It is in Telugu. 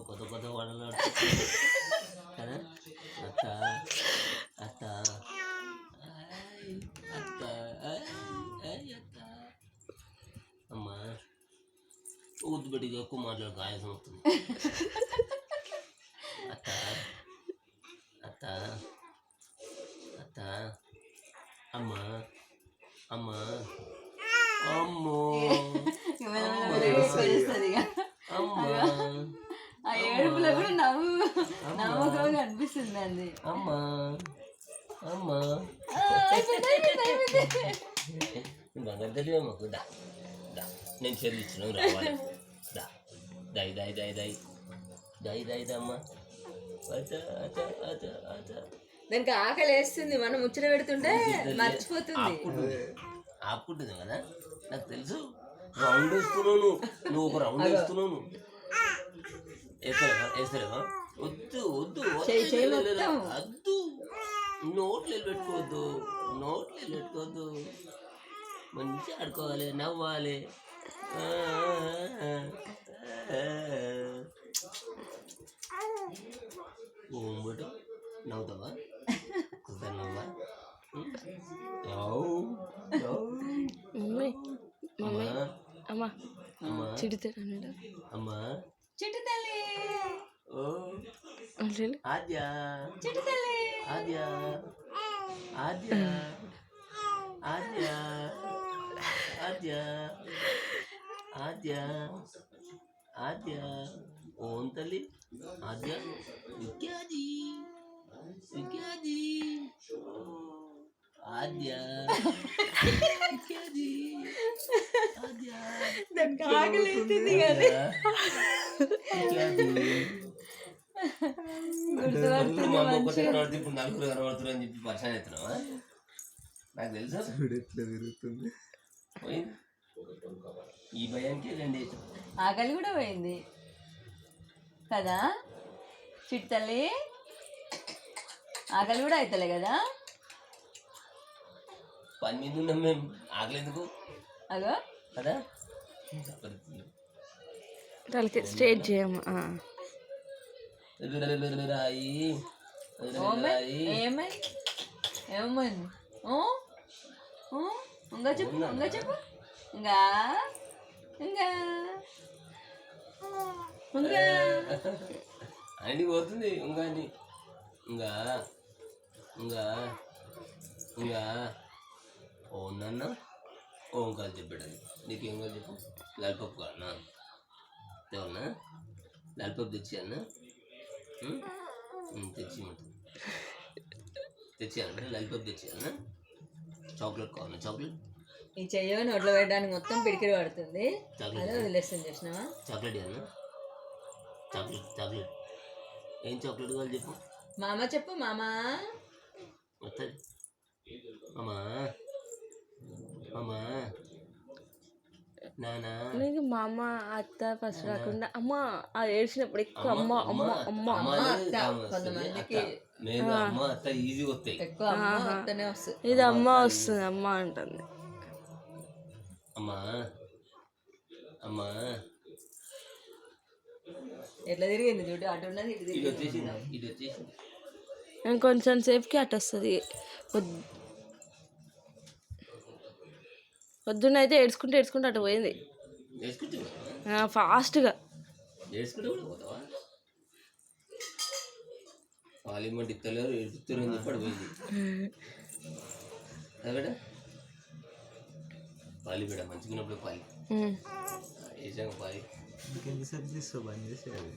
కొత్త కొత్త వాడలు కదా అత్త అత్త అత్త అత్త అమ్మా ఊద్దు పెట్టి ఎక్కువ మాట్లాడు ఆయాసం వస్తుంది అత్త అత్త అత్త అమ్మా అమ్మా అమ్మో ఆ ఏడుపులో కూడా నమ్మకంగా అనిపిస్తుంది అండి. అమ్మా అమ్మా తెలియ మాకు దా నేను చెల్లించిన రావాలి దా దై దై దై దై దై దై దమ్మా దానికి ఆకలి వేస్తుంది, మనం ముచ్చట పెడుతుంటే మర్చిపోతుంది. ఆపుకుంటుంది కదా నాకు తెలుసు. రౌండ్ వేస్తున్నాను, నువ్వు ఒక రౌండ్ వేస్తున్నాను. వేస్తారేమా? వద్దు వద్దు వద్దు, నోట్లు పెట్టుకోవద్దు, నోట్లు పెట్టుకోవద్దు. మంచిగా ఆడుకోవాలి, నవ్వాలి. ఓంబటు నవ్వుతావా? కుదా నవ్వా? అమ్మా చిడితే అమ్మా చిట్టి తల్లి ఆద్య చిట్టి తల్లి ఆద్య ఆద్య ఆద్య ఆద్య ఆద్య ఆద్య ఓం తల్లి ఆద్య విఖ్యాది విఖ్యాది ఆద్య విఖ్యాది ఆద్య దానికి ఆకలి వేస్తుంది కానీ ఇప్పుడు మా అమ్మ ఒకటే కనబడుతుంది, ఇప్పుడు నలుగురు కనబడుతున్నారు అని చెప్పి పరిచయం అవుతున్నావా? నాకు తెలుసా తిరుగుతుంది. పోయింది ఈ భయానికి రండి. ఆకలి కూడా పోయింది కదా చిట్టి తల్లి, ఆకలి కూడా అవుతలే కదా. పని మీద ఉన్నాం మేము, ఆకలి ఎందుకు అగో కదా. స్ట్రేట్ చేయమ్మా. ఏమైంది? ఇంకా చెప్పు, ఇంకా చెప్పు, ఇంకా ఇంకా ఇంకా అన్ని పోతుంది. ఇంకా ఇంకా ఇంకా ఇంకా ఓం నాన్న ఓంకాలు చెప్పాడు. నీకేం కాదు చెప్పు. లాలిపప్పు కాదన్నా తేవన్నా? లాలిపప్పు తెచ్చాను, తెచ్చాను లాలిపప్పు తెచ్చాను. చాక్లెట్ కావాలన్నా? చాక్లెట్ ఈ చెయ్యో నోట్లో పెట్టడానికి మొత్తం పిడికిరి పడుతుంది. అదే వదిలేస్తుంది చూసినావా? చాక్లెట్ అన్నా? చాక్లెట్ చాక్లెట్ ఏం చాక్లెట్ కావాలి చెప్పు. మామ చెప్పు. మామా వస్తుంది. అమ్మా అమ్మా నానా నీకు మా అమ్మ అత్త ఫస్ట్ రాకుండా అమ్మ అది ఏడ్చినప్పుడు ఎక్కువ అమ్మ అమ్మ అమ్మ కొంతమందికి అమ్మ అత్త ఈజీ వస్తాయి, ఎక్కువ అత్తనే వస్తుంది. ఇది అమ్మ వస్తుంది, అమ్మ అంటుంది. అమ్మా అమ్మా ఎట్లా తిరిగింది చూడు, అటు ఉన్నది ఇటు ఇది వచ్చేసింది, ఇది వచ్చేసింది. నేను కొంచెం సేపుకి అటు వస్తుంది. పొద్దున్న అయితే ఏడ్చుకుంటూ ఏడ్చుకుంటూ అటు పోయింది ఫాస్ట్గా. ఏడ్చుకుంటే కూడా పోతావా? పాలిమెంట్ ఇస్తలేరు, ఏడుపుతారు అని చెప్పి పోయింది. అదే పాలి బిడ్డ మంచిగా ఉన్నప్పుడు పాలి వేసాక పాలి ఎందుకు బంద్ చేసేది.